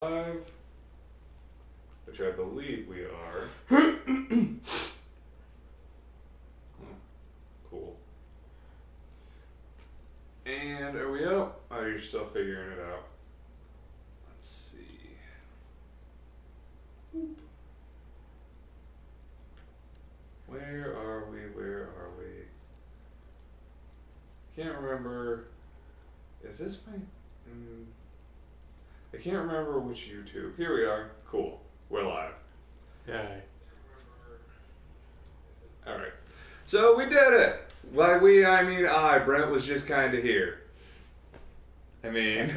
Five, which I believe we are. Oh, cool. And are we up? Oh, you're still figuring it out. Let's see. Where are we? Where are we? Can't remember. Is this my... I can't remember which YouTube. Here we are. Cool. We're live. Yay. Alright. So we did it! By we, I mean I. Brent was just kind of here. I mean...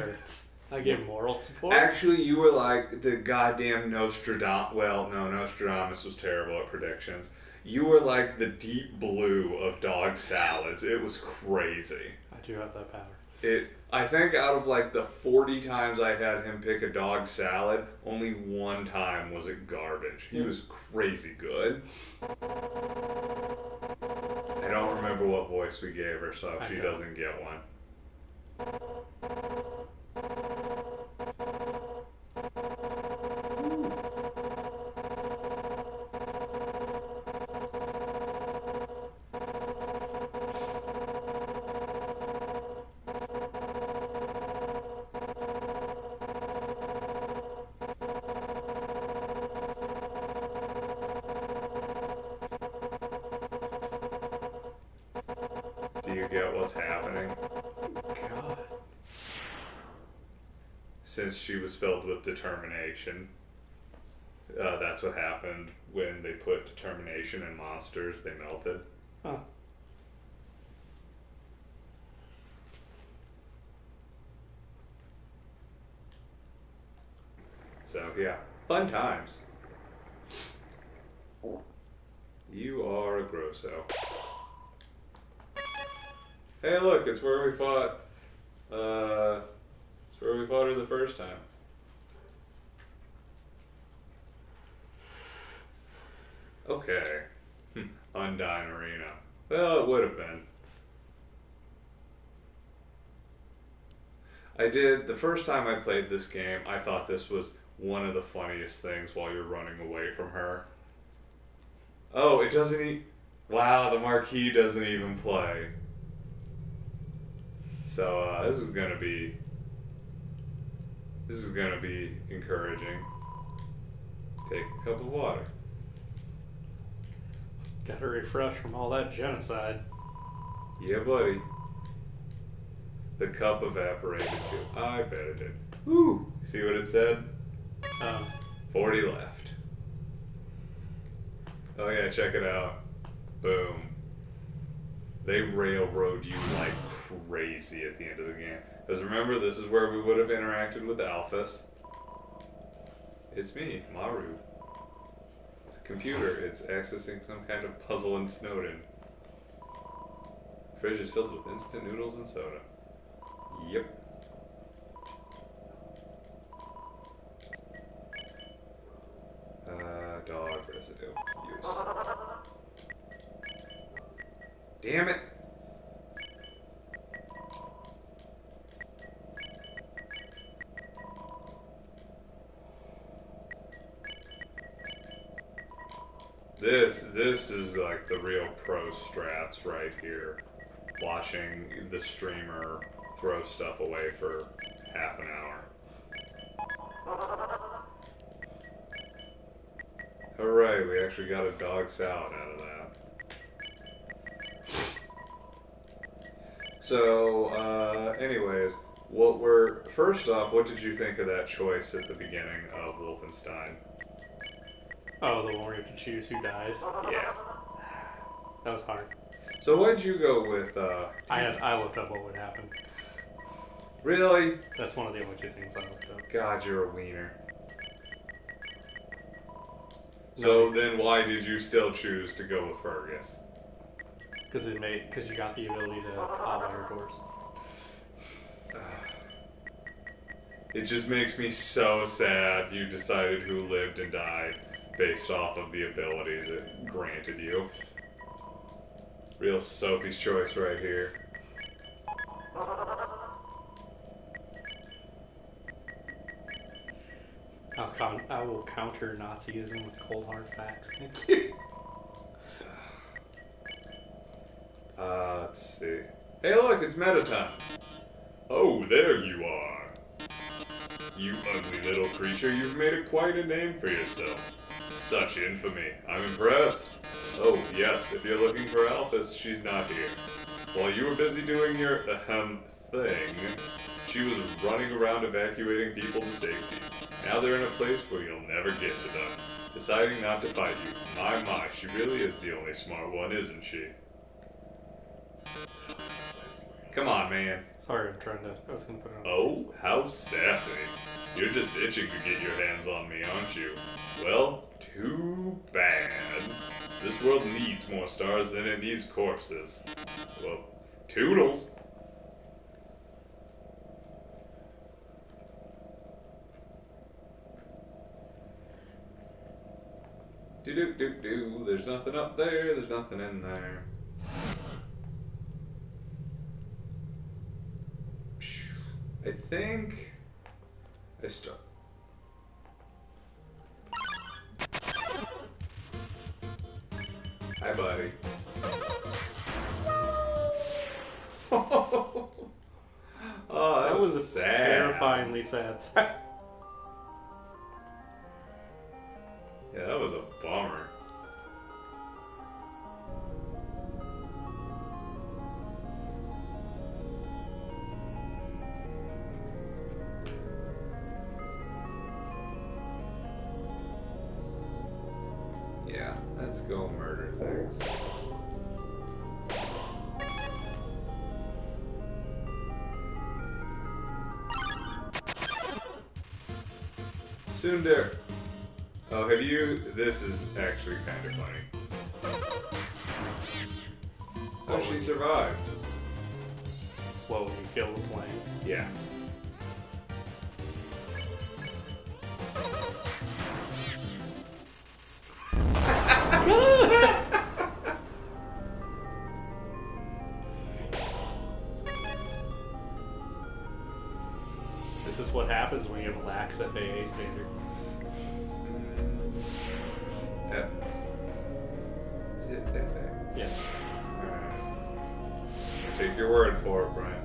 I give moral support. Actually, you were like the goddamn Nostradamus. Well, no, Nostradamus was terrible at predictions. You were like the Deep Blue of dog salads. It was crazy. I do have that power. I think out of like the 40 times I had him pick a dog salad, only one time was it garbage. He was crazy good. I don't remember what voice we gave her, so she doesn't get one. Do you get what's happening? God. Since she was filled with determination. That's what happened when they put determination in monsters. They melted. Huh. So, yeah. Fun times. You are a grosso. Hey, look, it's where we fought. It's where we fought her the first time. Okay. Undyne Arena. Well, it would have been. The first time I played this game, I thought this was one of the funniest things while you're running away from her. Oh, it doesn't wow, the marquee doesn't even play. So, this is gonna be encouraging. Take a cup of water. Gotta refresh from all that genocide. Yeah, buddy. The cup evaporated too. I bet it did. Woo! See what it said? 40 left. Oh yeah, check it out. Boom. They railroad you like crazy at the end of the game. Because remember, this is where we would have interacted with Alphys. It's me, Maru. It's a computer. It's accessing some kind of puzzle in Snowden. Fridge is filled with instant noodles and soda. Yep. Dog residue. Use. Damn it! This is like the real pro strats right here. Watching the streamer throw stuff away for half an hour. Hooray, we actually got a dog salad out of that. So, anyways, first off, what did you think of that choice at the beginning of Wolfenstein? Oh, the one where you have to choose who dies? Yeah. That was hard. So why'd you go with, I looked up what would happen. Really? That's one of the only two things I looked up. God, you're a wiener. So then why did you still choose to go with Fergus? Because you got the ability to hop on your doors. It just makes me so sad you decided who lived and died based off of the abilities it granted you. Real Sophie's choice right here. I will counter Nazism with cold hard facts. Thank you. Let's see. Hey, look, it's meta time. Oh, there you are. You ugly little creature, you've made it quite a name for yourself. Such infamy. I'm impressed. Oh, yes, if you're looking for Alphys, she's not here. While you were busy doing your, thing, she was running around evacuating people to safety. Now they're in a place where you'll never get to them. Deciding not to fight you. My, she really is the only smart one, isn't she? Come on, man. Sorry, I was gonna put it on. Oh, how sassy. You're just itching to get your hands on me, aren't you? Well, too bad. This world needs more stars than it needs corpses. Well, toodles. Do-do-do-do. There's nothing up there, there's nothing in there. I think I start. Hi, buddy. Oh, that was a sad. terrifyingly sad. Yeah, that was a bummer. Yeah, let's go murder things. Sundar. Oh, have you? This is actually kind of funny. Oh, she survived. Well, when you kill the plane. Yeah. This is what happens when you have lax FAA standards. F. Is it FA? Yeah. Alright. Take your word for it, Brian.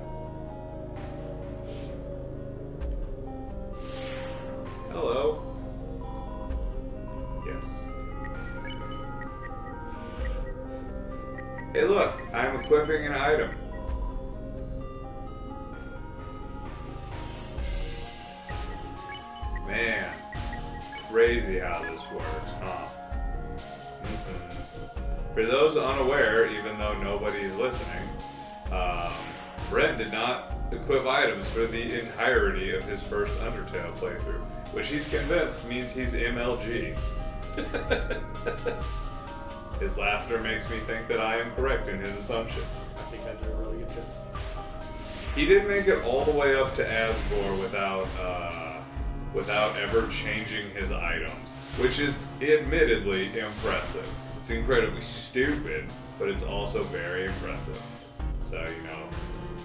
Hello. Yes. Hey, look, I'm equipping an item. Man, crazy how this works, huh? For those unaware, even though nobody's listening, Brent did not equip items for the entirety of his first Undertale playthrough, which he's convinced means he's MLG. His laughter makes me think that I am correct in his assumption. I think I did a really good job. He did make it all the way up to Asgore without ever changing his items, which is admittedly impressive. It's incredibly stupid, but it's also very impressive. So, you know,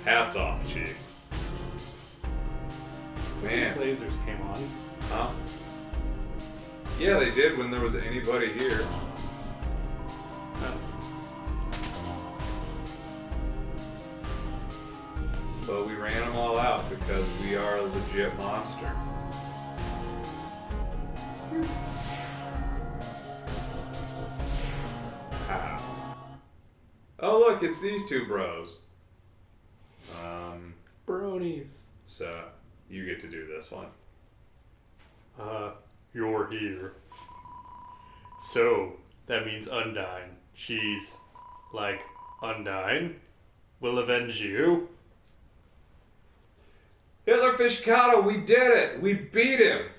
hats off, Chief. Man. These lasers came on. Huh? Yeah, they did when there was anybody here. Oh. But we ran them all out because we are a legit monster. How? Oh, look, it's these two bros. Bronies. So, you get to do this one. You're here. So, that means Undyne. She's, like, Undyne. Will avenge you. Hitler Fishkato, we did it! We beat him!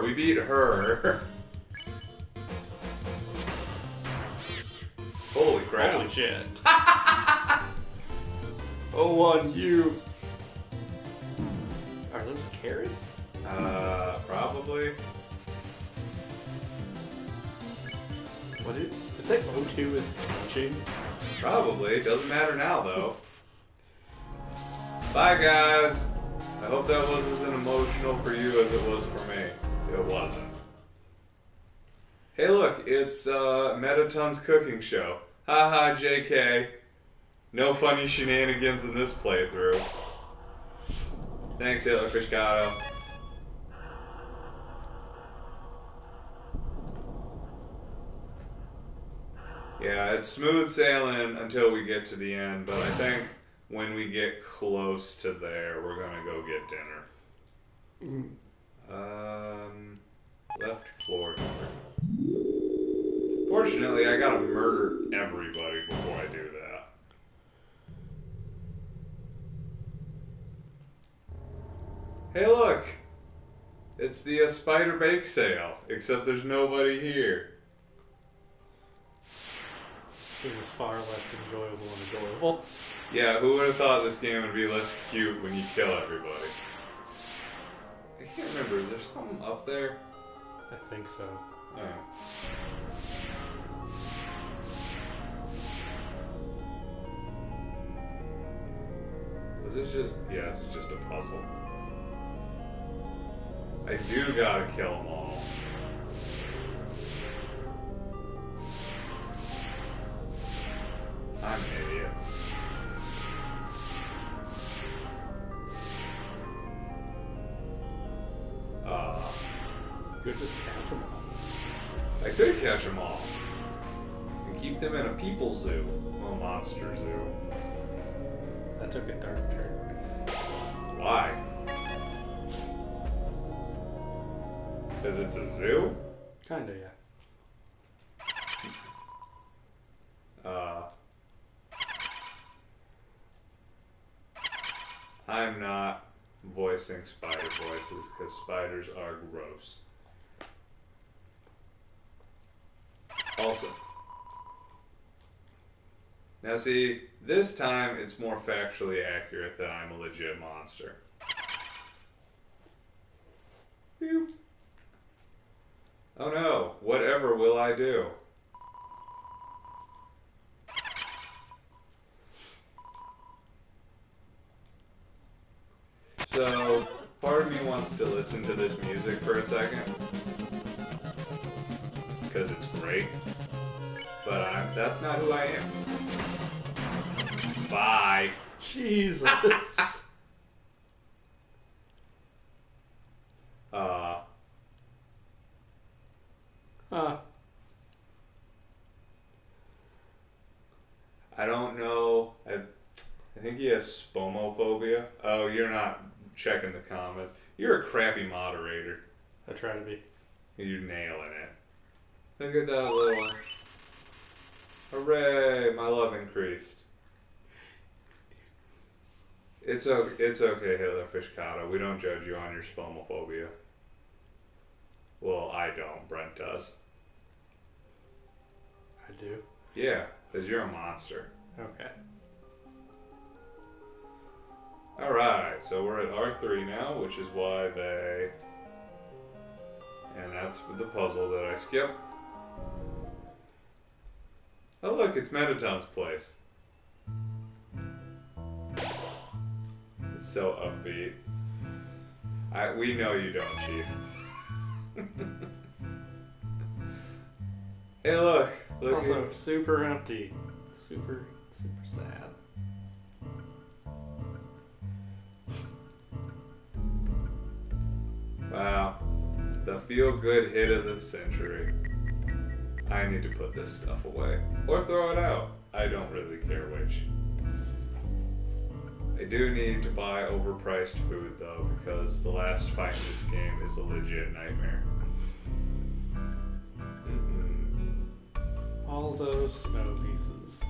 We beat her. Holy crap. Holy shit. Oh, on you. Are those carrots? Probably. What is that O2 is punching? Probably. Doesn't matter now, though. Bye, guys. I hope that was as emotional for you as it was for me. It wasn't. Hey look, it's Metaton's cooking show. Haha, JK. No funny shenanigans in this playthrough. Thanks, Hitler Fishkato. Yeah, it's smooth sailing until we get to the end, but I think when we get close to there, we're gonna go get dinner. Left floor door. Fortunately, I gotta murder everybody before I do that. Hey look! It's the spider bake sale, except there's nobody here. It was far less enjoyable and adorable. Yeah, who would have thought this game would be less cute when you kill everybody? I can't remember, is there something up there? I think so. Oh. Was this just... yeah, this is just a puzzle. I do gotta kill them all. I'm an idiot. You could just catch them all. I could catch them all. And keep them in a people zoo. Well, monster zoo. That took a dark turn. Why? Because it's a zoo? Kinda, yeah. I'm not voicing spider voices because spiders are gross. Also, now see, this time it's more factually accurate that I'm a legit monster. Boop. Oh no, whatever will I do? So, part of me wants to listen to this music for a second. Because it's great. But that's not who I am. Bye. Jesus. I don't know. I think he has spomophobia. Oh, you're not checking the comments. You're a crappy moderator. I try to be. You're nailing it. Look at that little... Hooray! My love increased. It's okay, Hitler Fishkato. We don't judge you on your spomophobia. Well, I don't. Brent does. I do? Yeah, because you're a monster. Okay. Alright, so we're at R3 now, which is why they... And that's the puzzle that I skipped. Oh look, it's Metaton's place. It's so upbeat. We know you don't, Chief. Hey look! Look Also, here. super empty. Super sad. Wow. The feel-good hit of the century. I need to put this stuff away. Or throw it out. I don't really care which. I do need to buy overpriced food though, because the last fight in this game is a legit nightmare. All those snow pieces.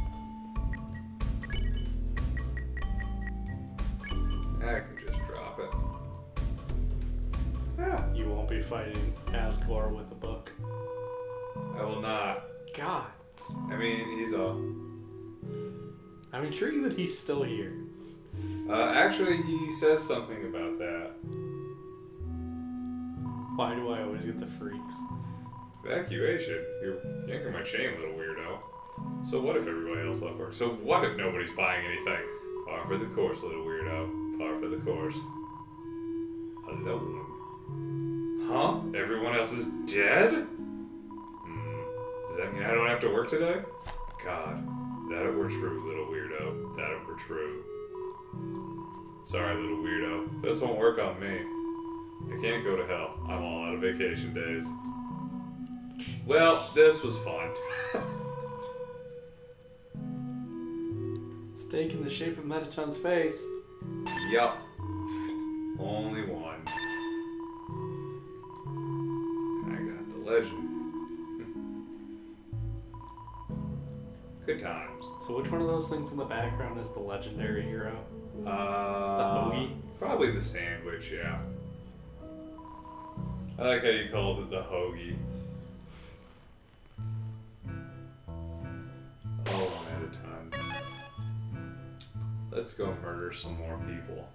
I can just drop it. Yeah. You won't be fighting Asgore with a book. I will not. God. I mean, he's a... I'm intrigued that he's still here. Actually, he says something about that. Why do I always get the freaks? Evacuation? You're yanking my chain, little weirdo. So what if everybody else left work? So what if nobody's buying anything? Par for the course, little weirdo. Par for the course. Hello. Huh? Everyone else is dead? Does that mean I don't have to work today? God, that it were true, little weirdo. That it were true. Sorry, little weirdo. This won't work on me. I can't go to hell. I'm all out of vacation days. Well, this was fun. Steak in the shape of Metachon's face. Yup. Only one. I got the legend. Good times. So which one of those things in the background is the legendary hero? The hoagie? Probably the sandwich, yeah. I like how you called it the hoagie. Oh, Mettaton. Let's go murder some more people.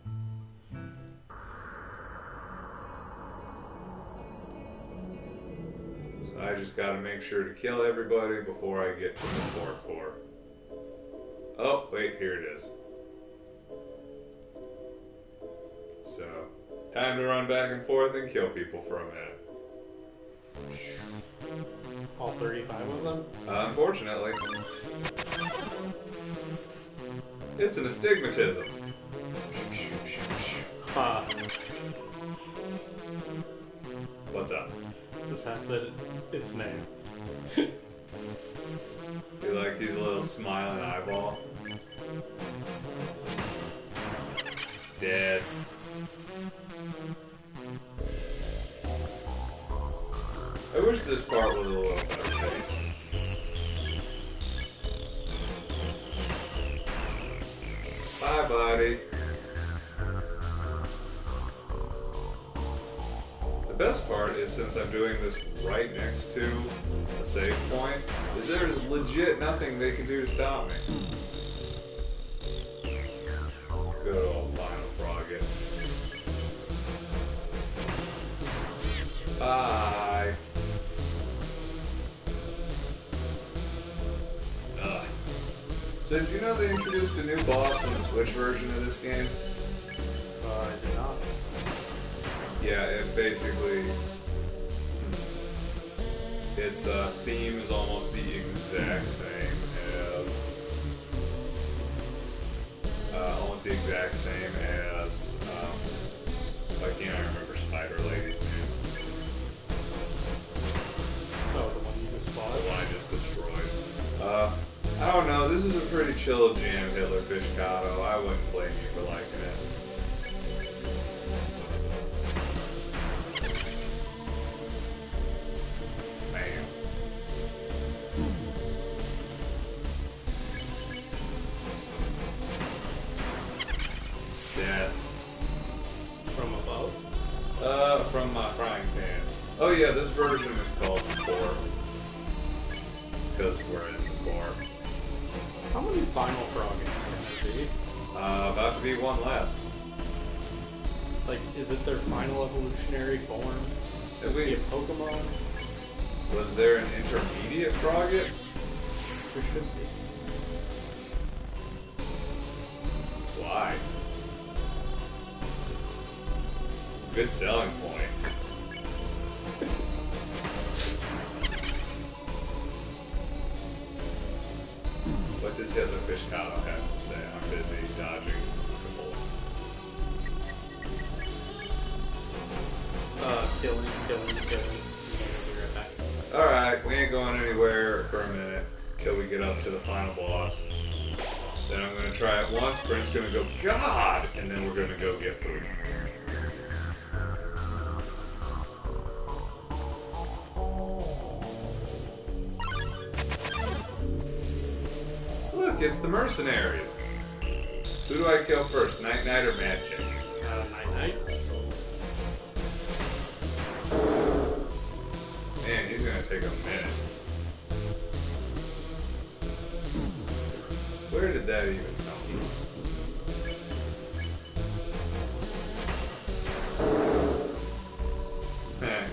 So I just gotta make sure to kill everybody before I get to the core. Oh, wait, here it is. So, time to run back and forth and kill people for a minute. All 35 of them? Unfortunately. It's an astigmatism. Ha. What's up? The fact that it's named. You like his little smiling eyeball? Dead. I wish this part was a little better paced. Bye, buddy. The best part is, since I'm doing this right next to a save point, is there's legit nothing they can do to stop me. Good old Final Frogget. Bye. So did you know they introduced a new boss in the Switch version of this game? I did not. Yeah, it basically... Its theme is almost the exact same as... almost the exact same as... why can't I remember Spider Lady's name? Oh, the one you just bought? The one I just destroyed. I don't know, this is a pretty chill jam, Hitler Fishcato. I wouldn't blame you for liking it. Man. Death. From above? From my frying pan. Oh yeah, this version is called Core. Because we're in the core. How many Final Froggies can there be? About to be one less. Like, is it their final evolutionary form? Did Is it we, a Pokemon? was there an intermediate Frogget? There should be. Why? Good selling point. What does Hitler Fishcato have to say? I'm busy dodging the bullets. Killing. I'll be right back. Alright, we ain't going anywhere for a minute till we get up to the final boss. Then I'm gonna try it once, Brent's gonna go, God! And then we're gonna go get food. Look, it's the mercenaries. Who do I kill first, Night Knight or Mad Chick? Night. Man, he's gonna take a minute. Where did that even come from?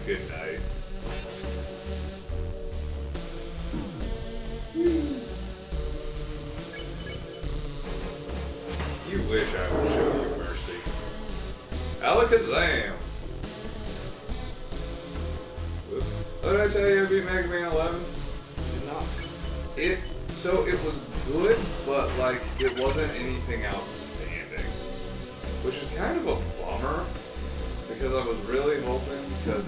Good night. You wish I would show you mercy. Alakazam! What did I tell you? I beat Mega Man 11. Did not. So it was good, but like it wasn't anything outstanding, which is kind of a bummer because I was really hoping because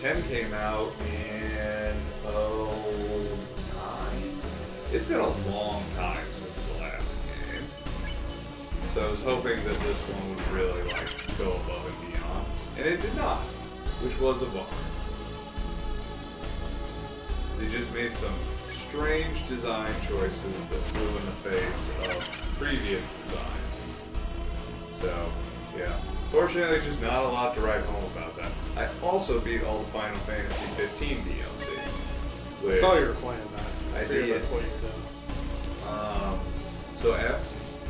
10 came out in 09. It's been a long time since the last game, so I was hoping that this one would really like go above and beyond, and it did not, which was a bummer. They just made some strange design choices that flew in the face of previous designs. So, yeah. Fortunately, just not a lot to write home about that. I also beat all the Final Fantasy 15 DLC. I thought you were playing that. I did. That's what you did. So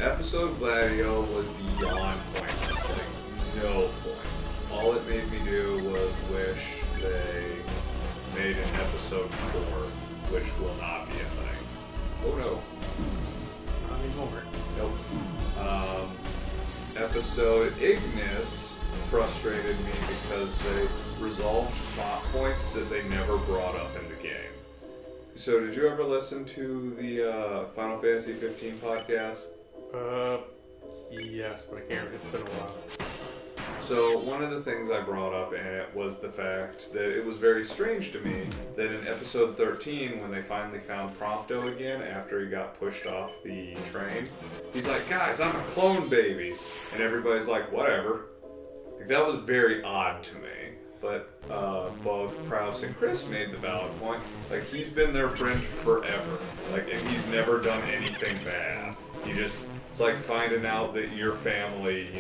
episode Gladio was beyond pointless. Like, no point. All it made me do was wish they made an episode 4, which will not be a thing. Oh no. Not anymore. Nope. Episode Ignis frustrated me because they resolved plot points that they never brought up in the game. So did you ever listen to the Final Fantasy 15 podcast? Yes, but I can't. It's been a while. So one of the things I brought up in it was the fact that it was very strange to me that in episode 13, when they finally found Prompto again after he got pushed off the train, he's like, guys, I'm a clone baby. And everybody's like, whatever. Like, that was very odd to me. But both Krause and Chris made the valid point. Like, he's been their friend forever. Like, and he's never done anything bad. It's like finding out that your family,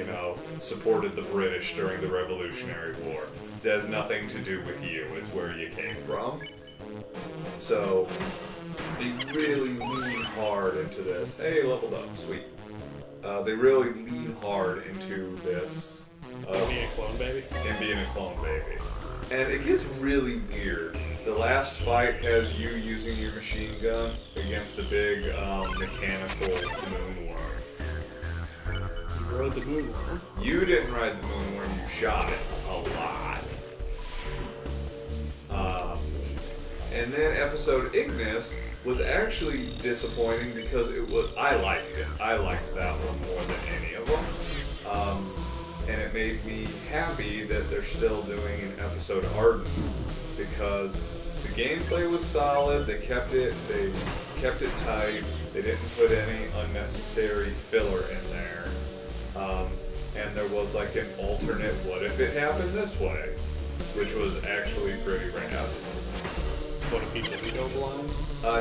supported the British during the Revolutionary War. It has nothing to do with you, it's where you came from. So, they really lean hard into this. Hey, leveled up, sweet. They really lean hard into this. Being a clone baby? And being a clone baby. And it gets really weird. The last fight has you using your machine gun against a big mechanical moonworm. You rode the moonworm? You didn't ride the moonworm, you shot it a lot. And then episode Ignis was actually disappointing because I liked it. I liked that one more than any of them. And it made me happy that they're still doing an episode Arden because the gameplay was solid. They kept it tight. They didn't put any unnecessary filler in there. And there was like an alternate what if it happened this way, which was actually pretty rad. What if he didn't go blind?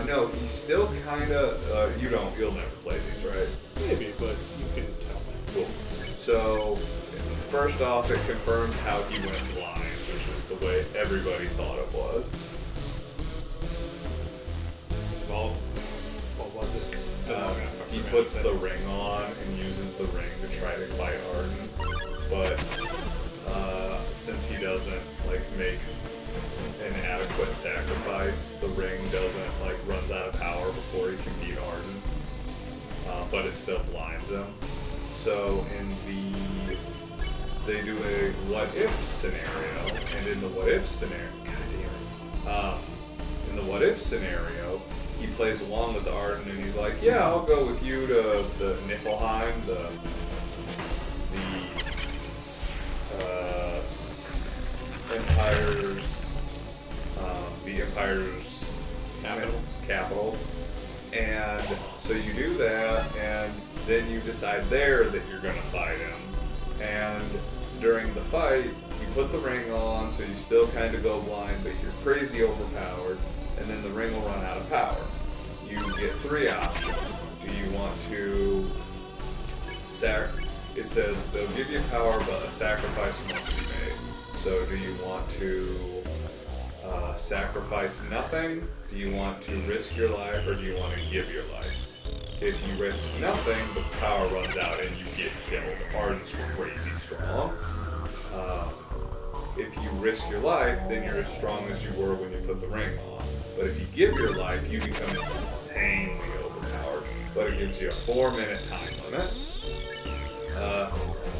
No, he's still kinda you'll never play these, right? Maybe, but you can tell me. Cool. So first off, it confirms how he went blind, which is the way everybody thought it was. Well, what was it? He puts the ring on and uses the ring to try to fight Arden, but since he doesn't make an adequate sacrifice, the ring runs out of power before he can beat Arden, but it still blinds him. So they do a what if scenario, and in the what if scenario, in the what if scenario, he plays along with Arden and he's like, yeah, I'll go with you to the Niflheim, the Empire's capital. And so you do that, and then you decide there that you're going to fight him. And during the fight, you put the ring on, so you still kind of go blind, but you're crazy overpowered, and then the ring will run out of power. You get 3 options. Do you want to... It says they'll give you power, but a sacrifice must be made. So do you want to sacrifice nothing? Do you want to risk your life, or do you want to give your life? If you risk nothing, the power runs out and you get killed. Arden's crazy strong. If you risk your life, then you're as strong as you were when you put the ring on. But if you give your life, you become insanely overpowered. But it gives you a 4-minute time limit.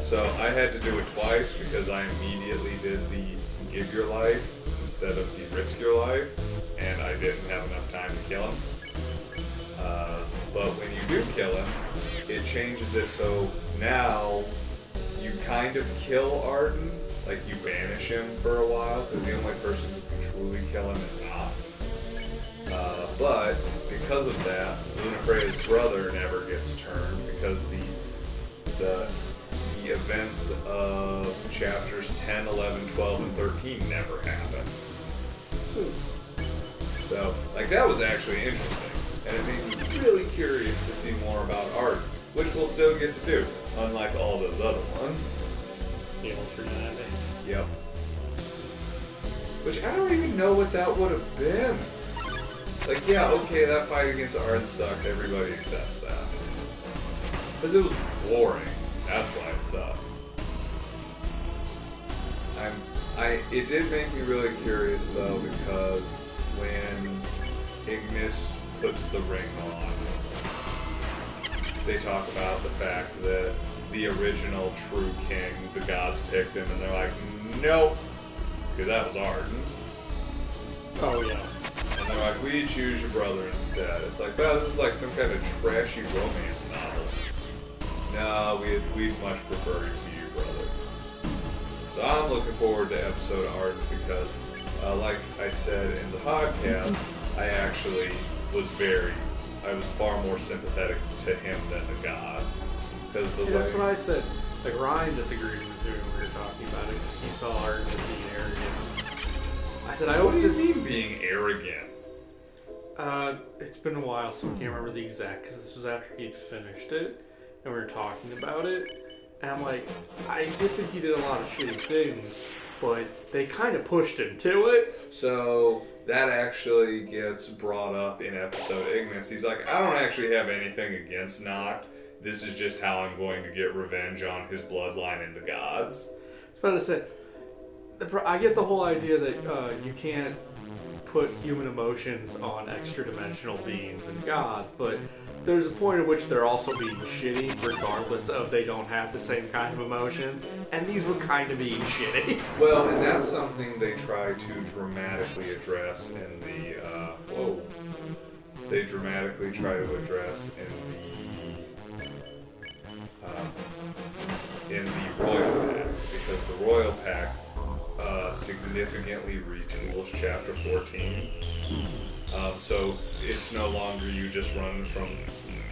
So I had to do it twice because I immediately did the give your life instead of the risk your life, and I didn't have enough time to kill him. But when you do kill him, it changes it so now you kind of kill Arden, like you banish him for a while, because the only person who can truly kill him is not. But because of that, Lunafreya's brother never gets turned because the events of chapters 10, 11, 12, and 13 never happen. So, like, that was actually interesting. And it made me really curious to see more about Arden, which we'll still get to do, unlike all those other ones. Yep. Which I don't even know what that would have been. Like, yeah, okay, that fight against Arden sucked. Everybody accepts that. Because it was boring. That's why it sucked. It did make me really curious, though, because when Ignis puts the ring on, they talk about the fact that the original true king, the gods picked him, and they're like, nope, because that was Arden. Oh, yeah. And they're like, we choose your brother instead. It's like, well, this is like some kind of trashy romance novel. No, we'd much prefer you to your brother. So I'm looking forward to episode Arden because, like I said in the podcast, I was far more sympathetic to him than the gods. Because that's what I said. Like, Ryan disagreed with me when we were talking about it because he saw Arden as being arrogant. I said, what do you mean being arrogant? It's been a while, so I can't remember the exact, because this was after he'd finished it, and we were talking about it, and I'm like, I did think he did a lot of shitty things, but they kind of pushed him to it. So, that actually gets brought up in episode Ignis. He's like, I don't actually have anything against Noct. This is just how I'm going to get revenge on his bloodline and the gods. I was about to say, I get the whole idea that you can't put human emotions on extra-dimensional beings and gods, but there's a point at which they're also being shitty, regardless of they don't have the same kind of emotions, and these were kind of being shitty. Well, and that's something they try to dramatically address in the, they dramatically try to address in the Royal Pact, because the Royal Pact significantly retools Chapter 14. So it's no longer you just run from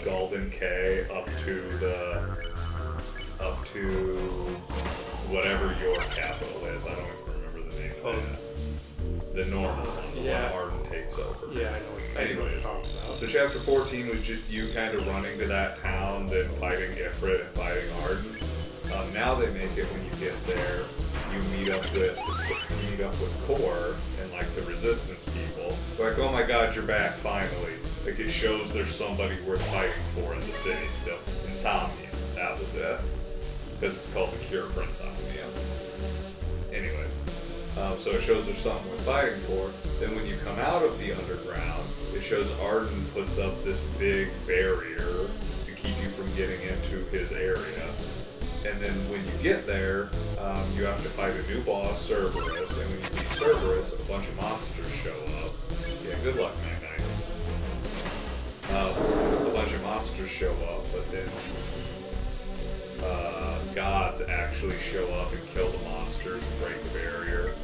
Golden K up to whatever your capital is. I don't even remember the name of that. The normal one, the one Arden takes over. Yeah, I know. Anyways, so Chapter 14 was just you kind of running to that town, then fighting Ifrit and fighting Arden. Now they make it when you get there, you meet up with Core and like the Resistance people. They're like, oh my God, you're back finally! Like it shows there's somebody worth fighting for in the city still. Insomnia, that was it, because it's called the Cure for Insomnia. Anyway, so it shows there's something worth fighting for. Then when you come out of the underground, it shows Arden puts up this big barrier to keep you from getting into his area. And then when you get there, you have to fight a new boss, Cerberus, and when you beat Cerberus, a bunch of monsters show up. Yeah, good luck, Night Knight. A bunch of monsters show up, but then gods actually show up and kill the monsters and break the barrier.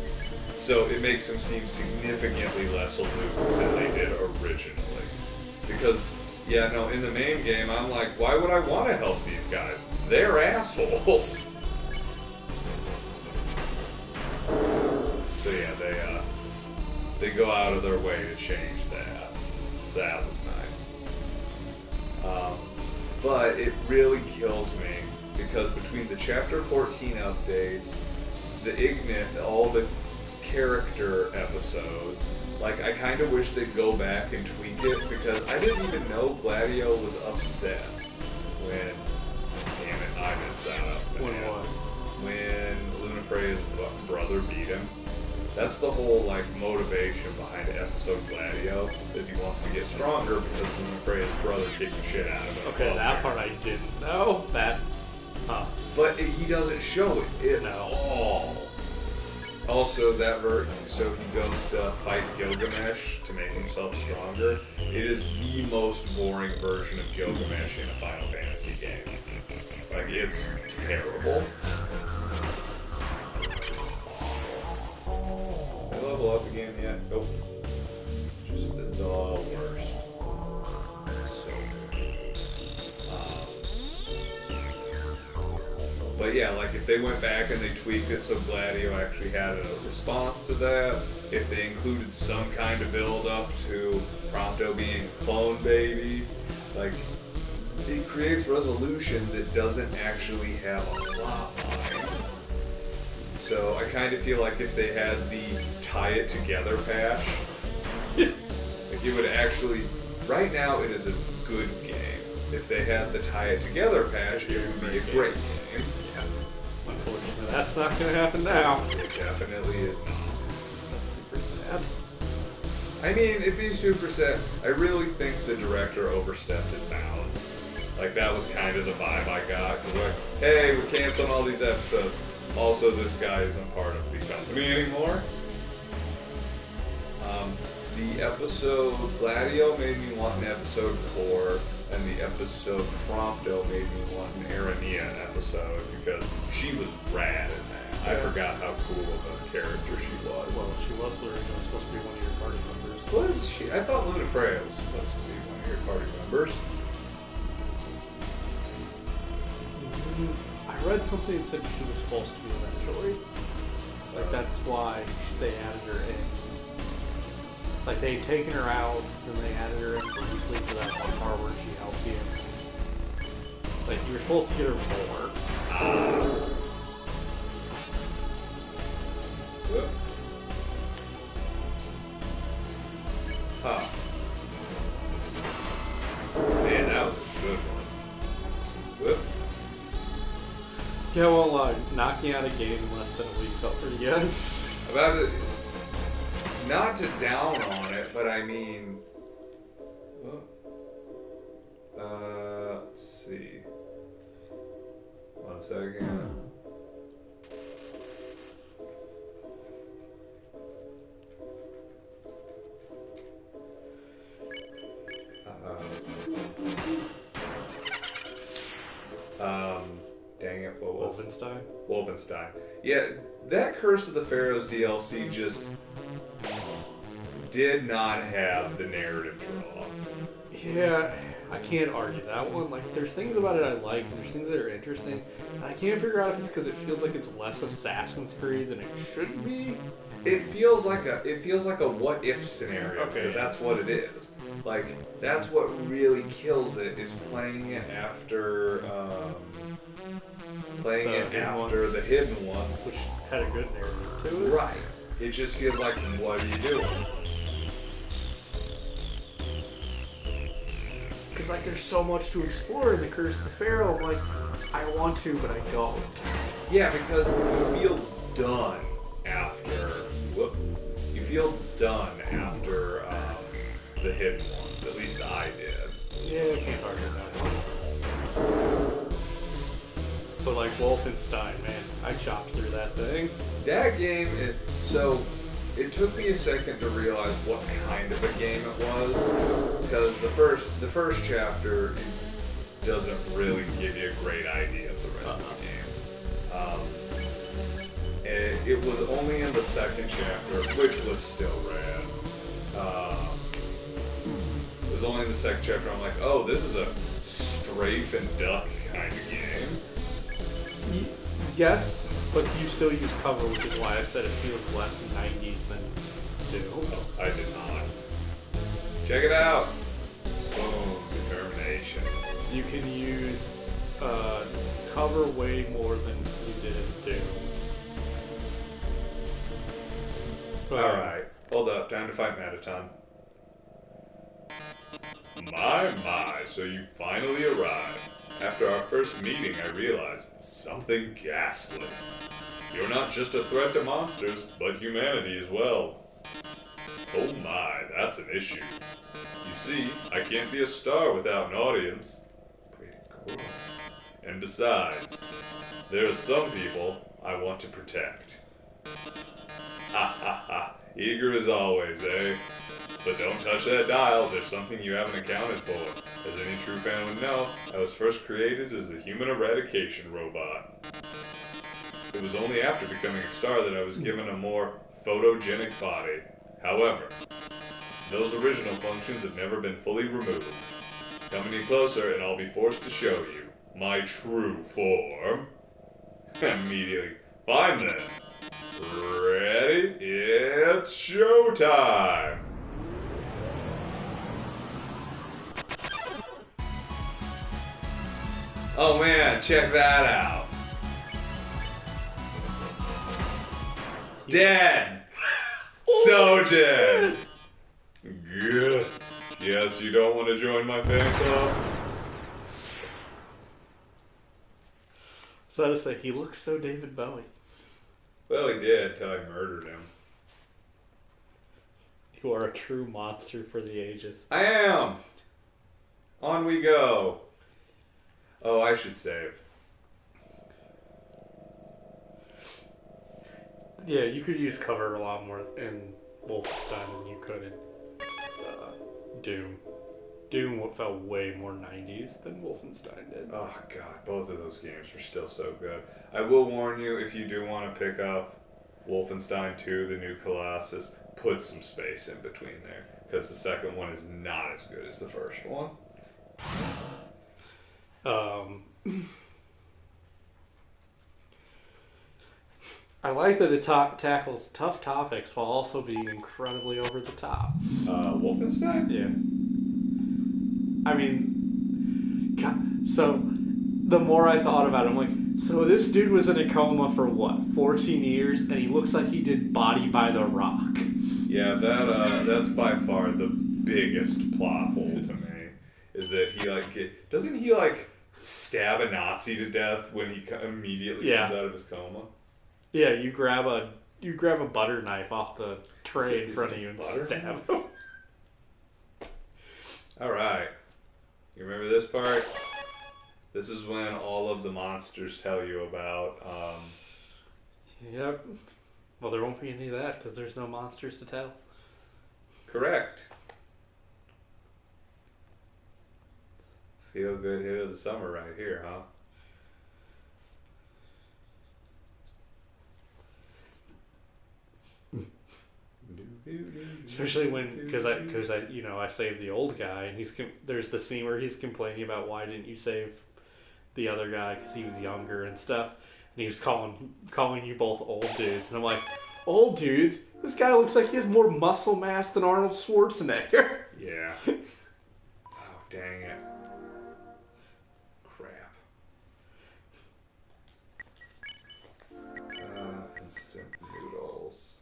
So it makes them seem significantly less aloof than they did originally. Because, yeah, no, in the main game, I'm like, why would I want to help these guys? They're assholes. So yeah, they go out of their way to change that. So that was nice. But it really kills me because between the Chapter 14 updates, the Ignite, all the character episodes, like I kind of wish they'd go back and tweak it because I didn't even know Gladio was upset when. Damn it, I messed that up. When what? When Lunafreya's brother beat him. That's the whole like motivation behind episode Gladio, is he wants to get stronger because Lunafreya's brother kicked the shit out of him. Okay, that part I didn't know. but he doesn't show it at all. Also, so he goes to fight Gilgamesh to make himself stronger. It is the most boring version of Gilgamesh in a Final Fantasy game. Like, it's terrible. Did I level up again yet? Nope. Just the worst. So good. But yeah, like if they went back and they tweaked it so Gladio actually had a response to that, if they included some kind of build up to Prompto being a clone baby, like it creates resolution that doesn't actually have a plot line. So I kind of feel like if they had the tie it together patch, like it would actually, right now it is a good game. If they had the tie it together patch, it would be a great game. Unfortunately, that's not going to happen now. It definitely is not. That's super sad. I mean, it'd be super sad. I really think the director overstepped his bounds. Like, that was kind of the vibe I got. Cause like, hey, we're canceling all these episodes. Also, this guy isn't part of the company anymore. The episode Gladio made me want an episode Core, and the episode Prompto made me want an Aranea episode because she was rad in that. I forgot how cool of a character she was. Well, she was originally supposed to be one of your party members. Was she? I thought Luna Freya was supposed to be one of your party members. I read something that said she was supposed to be eventually. Like, that's why they added her in. Like, they had taken her out, and they added her in briefly to that one part where she helped you. Like, you were supposed to get her more. Whoop. Huh. Man, that was a good one. Whoop. Yeah, well, knocking out a game in less than a week felt pretty good. About it, not to down on it, but I mean, let's see. 1 second. Dang it, what was Wolfenstein? Wolfenstein. Yeah, that Curse of the Pharaohs DLC just did not have the narrative draw. Yeah, I can't argue that one. Like, there's things about it I like, and there's things that are interesting. And I can't figure out if it's because it feels like it's less Assassin's Creed than it should be. It feels like a what if scenario, Okay, because yeah. that's what it is. Like, that's what really kills it, is playing it after the hidden ones, Which had a good narrative to it. right? It just feels like, what are you doing? Because, like, there's so much to explore in the Curse of the Pharaoh. I'm like, I want to, but I don't. Yeah, because you feel done after. You feel done after the hidden ones. At least I did. Yeah, I can't argue that one. But, like, Wolfenstein, man, I chopped through that thing. That game, it took me a second to realize what kind of a game it was, because the first chapter doesn't really give you a great idea of the rest of the game. And it was only in the second chapter, which was still rad. It was only in the second chapter I'm like, oh, this is a strafe and duck kind of game. Yes, but you still use cover, which is why I said it feels less 90s than Doom. Oh, I did not. Check it out. Boom, determination. You can use cover way more than you did in Doom. Alright, hold up, time to fight Metaton. My, so you finally arrived. After our first meeting, I realized something ghastly. You're not just a threat to monsters, but humanity as well. Oh my, that's an issue. You see, I can't be a star without an audience. Pretty cool. And besides, There's some people I want to protect. Ha ha ha. Eager as always, eh? But don't touch that dial, there's something you haven't accounted for. As any true fan would know, I was first created as a human eradication robot. It was only after becoming a star that I was given a more photogenic body. However, those original functions have never been fully removed. Come any closer and I'll be forced to show you my true form. Immediately. Fine then. Ready? It's showtime! Oh man, check that out. Dead! So dead! Good. Yes, you don't want to join my fan club? So to say, he looks so David Bowie. Well, he did until I murdered him. You are a true monster for the ages. I am! On we go. Oh, I should save. Yeah, you could use cover a lot more in Wolfenstein than you could in Doom. Doom felt way more 90s than Wolfenstein did. Oh god, both of those games were still so good. I will warn you, if you do want to pick up Wolfenstein 2, the new Colossus, put some space in between there, because the second one is not as good as the first one. I like that it tackles tough topics while also being incredibly over the top. Wolfenstein? Yeah. I mean, God, so the more I thought about it, I'm like, so this dude was in a coma for what, 14 years, and he looks like he did Body by the Rock. Yeah, that's by far the biggest plot hole to me. Is that he doesn't he stab a Nazi to death when he immediately comes out of his coma? Yeah, you grab a butter knife off the tray in front of you and stab him. All right. You remember this part? This is when all of the monsters tell you about. Yep. Well, there won't be any of that because there's no monsters to tell. Correct. Feel good hit of the summer right here, huh? Especially when, because I saved the old guy, and there's the scene where he's complaining about why didn't you save the other guy because he was younger and stuff, and he was calling you both old dudes, and I'm like, old dudes? This guy looks like he has more muscle mass than Arnold Schwarzenegger. Yeah. Oh, dang it. Crap. Instant noodles.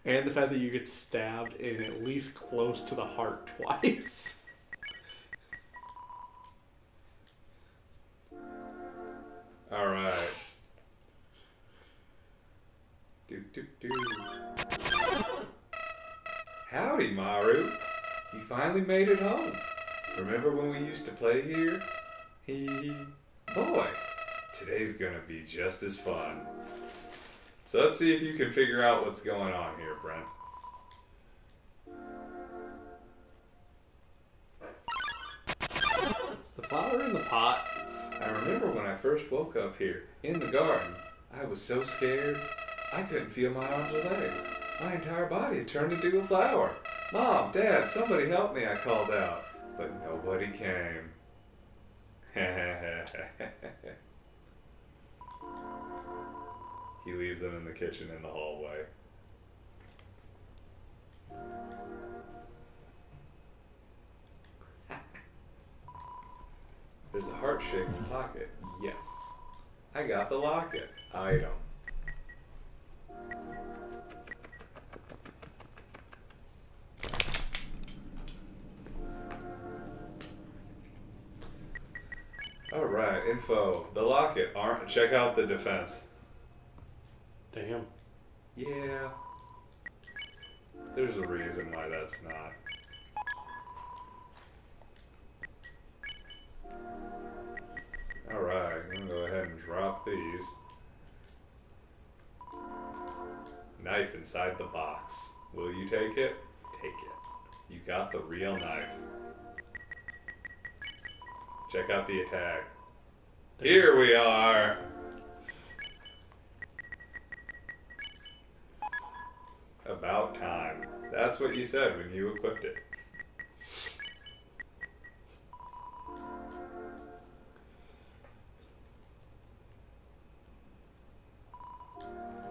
And the fact that you get stabbed in at least close to the heart twice. Alright. Howdy, Maru. You finally made it home. Remember when we used to play here? Boy, today's gonna be just as fun. So let's see if you can figure out what's going on here, Brent. Is the flower in the pot? I remember when I first woke up here, in the garden, I was so scared, I couldn't feel my arms or legs. My entire body had turned into a flower. Mom, Dad, somebody help me, I called out. But nobody came. He leaves them in the kitchen in the hallway. There's a heart-shaped pocket. Yes. I got the locket. Item. Alright, info. The locket. Check out the defense. Damn. Yeah. There's a reason why that's not. Alright, I'm gonna go ahead and drop drop these. Knife inside the box. Will you take it? Take it. You got the real knife. Check out the attack. Here we are! About time. That's what you said when you equipped it.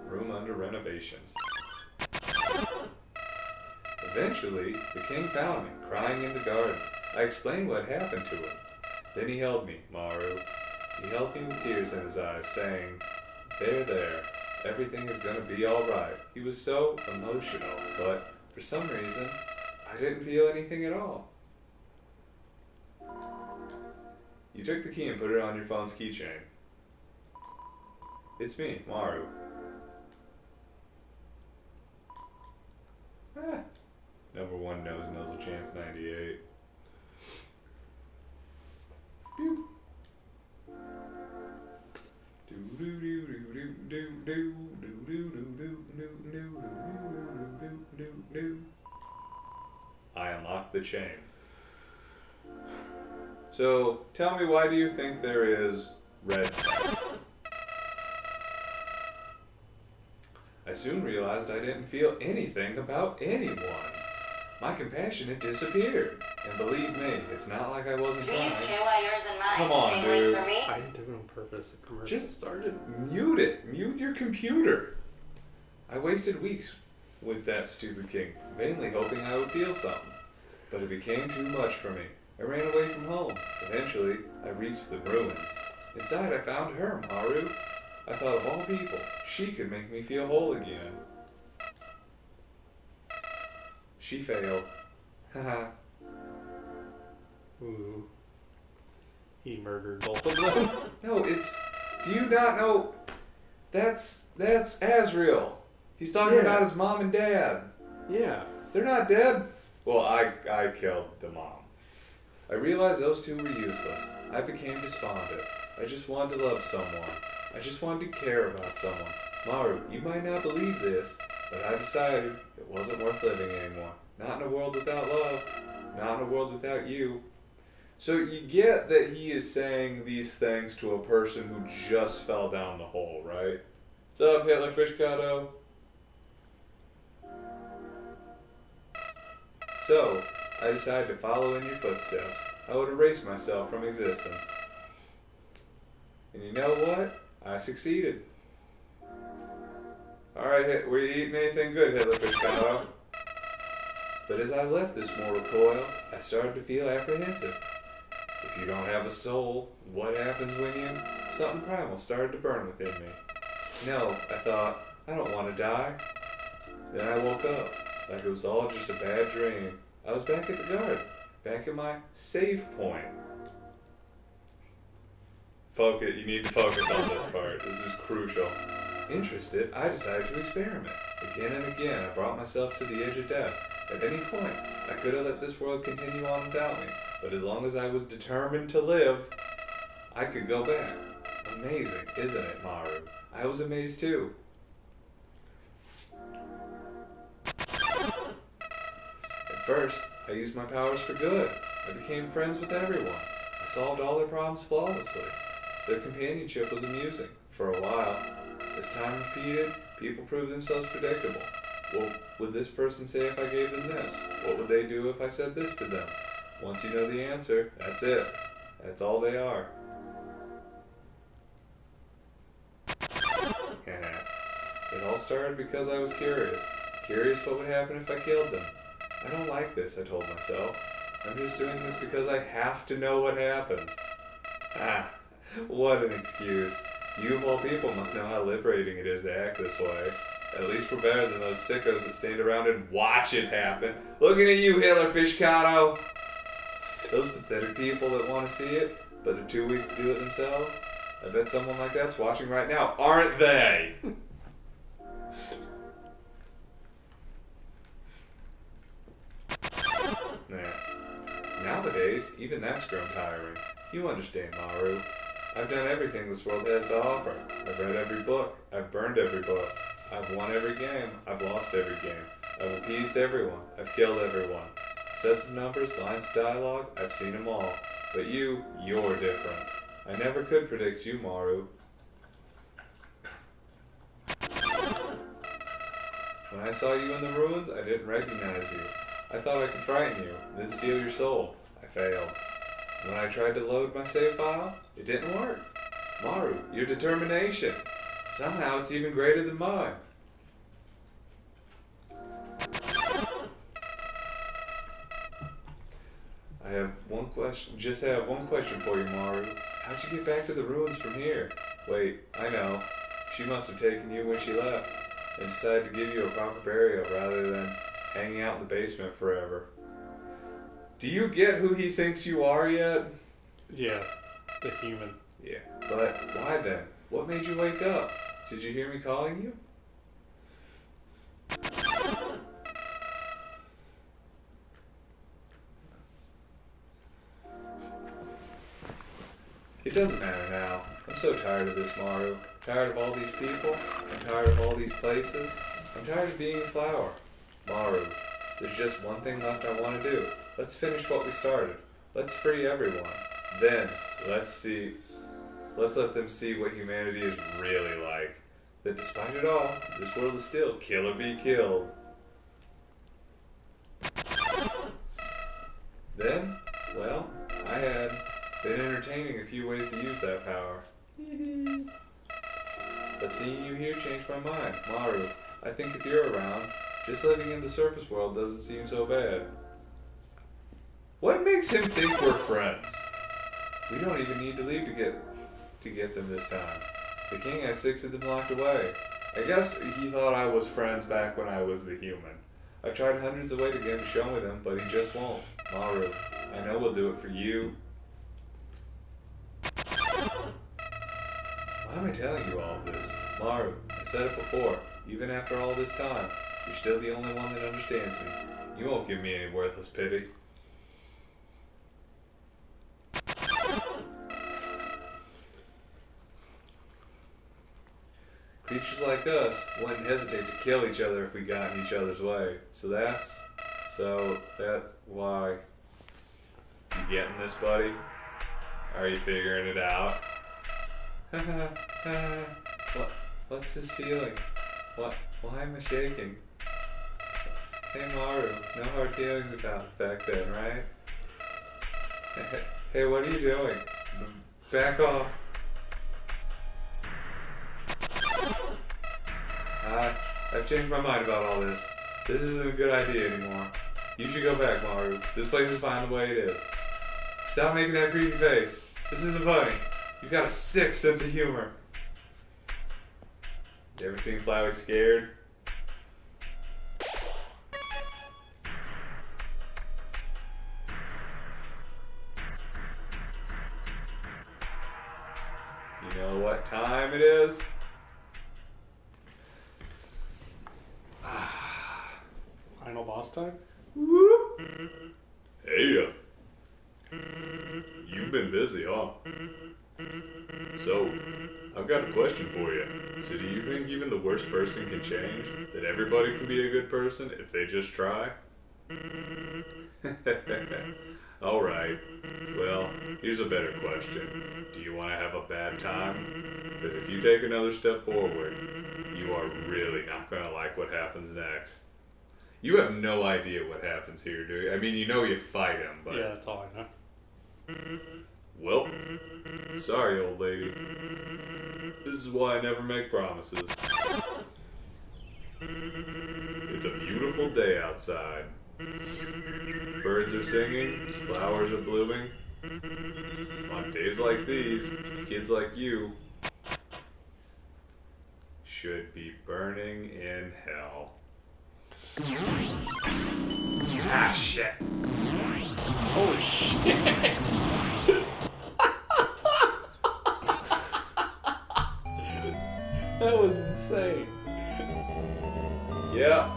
Room under renovations. Eventually, the king found me, crying in the garden. I explained what happened to him. Then he held me, Maru. He held me with tears in his eyes, saying, there, everything is gonna be alright. He was so emotional, but for some reason, I didn't feel anything at all. You took the key and put it on your phone's keychain. It's me, Maru. Number one nose nuzzle champ 98. Pew. I unlocked the chain. So, tell me, why do you think there is red text? I soon realized I didn't feel anything about anyone. My compassion had disappeared. And believe me, it's not like I wasn't trying. Please KY yours and mine. Come on, Tingling dude. for me? I didn't do it on purpose. The commercial Just started. Mute it. Mute your computer. I wasted weeks with that stupid king, vainly hoping I would feel something. But it became too much for me. I ran away from home. Eventually, I reached the ruins. Inside, I found her, Maru. I thought of all people, she could make me feel whole again. She failed. Haha. Ooh. He murdered both of them. No, it's... Do you not know... That's Azrael. He's talking about his mom and dad. Yeah. They're not dead. Well, I killed the mom. I realized those two were useless. I became despondent. I just wanted to love someone. I just wanted to care about someone. Maru, you might not believe this, but I decided it wasn't worth living anymore. Not in a world without love. Not in a world without you. So you get that he is saying these things to a person who just fell down the hole, right? What's up, Hitler Fishcato? So, I decided to follow in your footsteps. I would erase myself from existence. And you know what? I succeeded. Alright, were you eating anything good, Hitler Fishcato? But as I left this mortal coil, I started to feel apprehensive. If you don't have a soul, what happens when you... Something primal started to burn within me. No, I thought, I don't want to die. Then I woke up, like it was all just a bad dream. I was back at the garden, back at my save point. Focus, you need to focus on this part. This is crucial. Interested, I decided to experiment. Again and again, I brought myself to the edge of death. At any point, I could have let this world continue on without me, but as long as I was determined to live, I could go back. Amazing, isn't it, Maru? I was amazed too. At first, I used my powers for good. I became friends with everyone. I solved all their problems flawlessly. Their companionship was amusing, for a while. As time repeated, people proved themselves predictable. What would this person say if I gave them this? What would they do if I said this to them? Once you know the answer, that's it. That's all they are. It all started because I was curious. Curious what would happen if I killed them. I don't like this, I told myself. I'm just doing this because I have to know what happens. Ah, what an excuse. You of all people must know how liberating it is to act this way. At least we're better than those sickos that stand around and watch it happen. Looking at you, Hitler Fishcato! Those pathetic people that want to see it, but are too weak to do it themselves. I bet someone like that's watching right now, aren't they? Nah. Nowadays, even that's grown tiring. You understand, Maru. I've done everything this world has to offer. I've read every book. I've burned every book. I've won every game. I've lost every game. I've appeased everyone. I've killed everyone. Sets of numbers, lines of dialogue, I've seen them all. But you're different. I never could predict you, Maru. When I saw you in the ruins, I didn't recognize you. I thought I could frighten you, then steal your soul. I failed. When I tried to load my save file, it didn't work. Maru, your determination. Somehow it's even greater than mine. I have one question. Just have one question for you, Maru. How'd you get back to the ruins from here? Wait, I know. She must have taken you when she left and decided to give you a proper burial rather than hanging out in the basement forever. Do you get who he thinks you are yet? Yeah, the human. Yeah, but why then? What made you wake up? Did you hear me calling you? It doesn't matter now. I'm so tired of this, Maru. Tired of all these people. I'm tired of all these places. I'm tired of being a flower. Maru, there's just one thing left I want to do. Let's finish what we started. Let's free everyone. Then, let's let them see what humanity is really like. That despite it all, this world is still kill or be killed. Then, well, I had been entertaining a few ways to use that power. But seeing you here changed my mind. Maru, I think if you're around, just living in the surface world doesn't seem so bad. What makes him think we're friends? We don't even need to leave to get them this time. The king has 6 of them locked away. I guess he thought I was friends back when I was the human. I've tried hundreds of ways to get him to show me them, but he just won't. Maru, I know we'll do it for you. Why am I telling you all of this? Maru, I said it before. Even after all this time, you're still the only one that understands me. You won't give me any worthless pity. Creatures like us wouldn't hesitate to kill each other if we got in each other's way. So that's why. You getting this, buddy? Are you figuring it out? What's this feeling? Why am I shaking? Hey Maru, no hard feelings about back then, right? Hey, what are you doing? Back off. I've changed my mind about all this. This isn't a good idea anymore. You should go back, Maru. This place is fine the way it is. Stop making that creepy face. This isn't funny. You've got a sick sense of humor. You ever seen Flowey scared? You know what time it is? Final boss time? Whoop. Hey, you've been busy, huh? So, I've got a question for you. So do you think even the worst person can change? That everybody can be a good person if they just try? Alright. Well, here's a better question. Do you want to have a bad time? Because if you take another step forward, you are really not going to like what happens next. You have no idea what happens here, do you? I mean, you know you fight him, but... Yeah, that's all I know. Well, sorry, old lady. This is why I never make promises. It's a beautiful day outside. Birds are singing, flowers are blooming. On days like these, kids like you should be burning in hell. Ah, shit. Holy shit! That was insane. Yeah.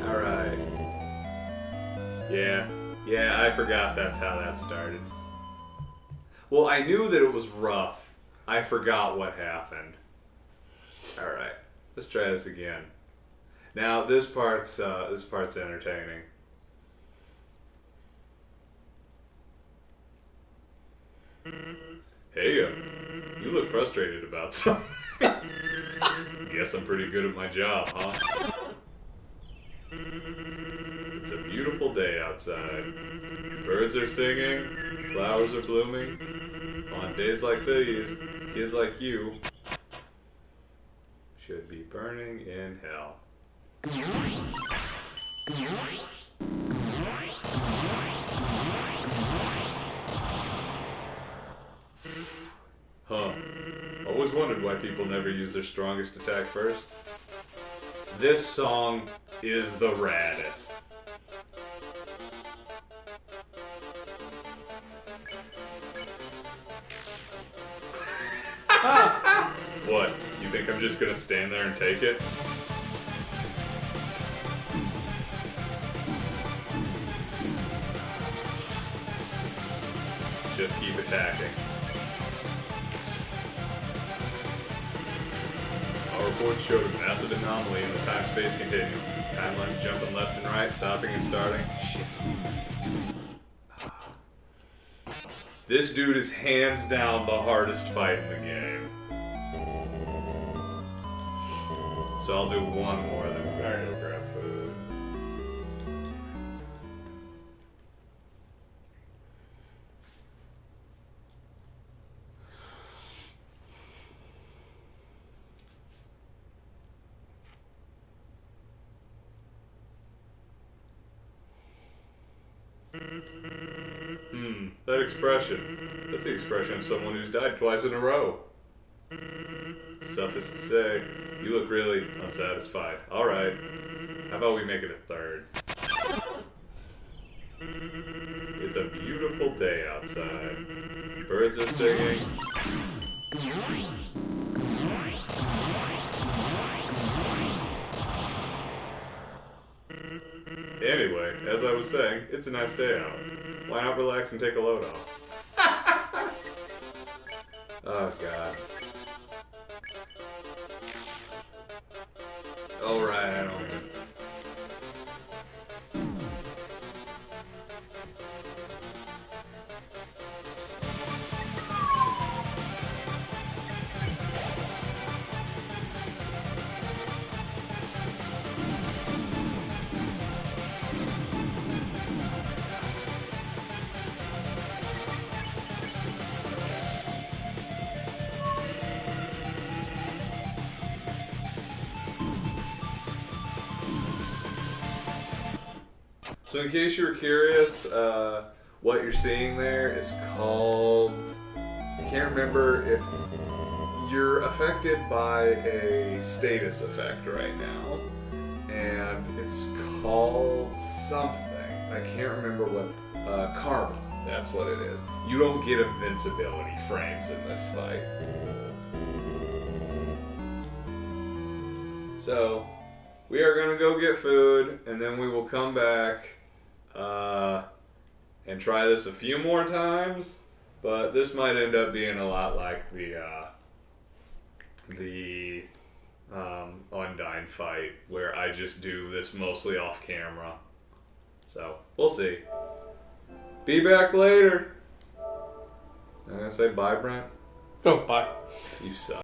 Alright. Yeah, I forgot that's how that started. Well, I knew that it was rough. I forgot what happened. Alright, let's try this again. Now, this part's entertaining. Hey, you look frustrated about something. Guess I'm pretty good at my job, huh? It's a beautiful day outside. Birds are singing, flowers are blooming. On days like these, kids like you should be burning in hell. Huh. Always wondered why people never use their strongest attack first. This song is the raddest. What? You think I'm just gonna stand there and take it? Just keep attacking. Our report showed a massive anomaly in the time-space continuum. Timelines jumping left and right, stopping and starting. Shit. This dude is hands down the hardest fight in the game. So I'll do one more, then we're gonna go grab food. That expression. That's the expression of someone who's died twice in a row. Suffice to say, you look really unsatisfied. Alright. How about we make it a third? It's a beautiful day outside. Birds are singing. Anyway, as I was saying, it's a nice day out. Why not relax and take a load off? Oh, God. Alright, I don't know. So in case you were curious, what you're seeing there is called... I can't remember if you're affected by a status effect right now. And it's called something. I can't remember what... karma. That's what it is. You don't get invincibility frames in this fight. So, we are going to go get food, and then we will come back and try this a few more times, but this might end up being a lot like the Undyne fight, where I just do this mostly off camera. So, we'll see. Be back later. I'm going to say bye, Brent. Oh, bye. You suck.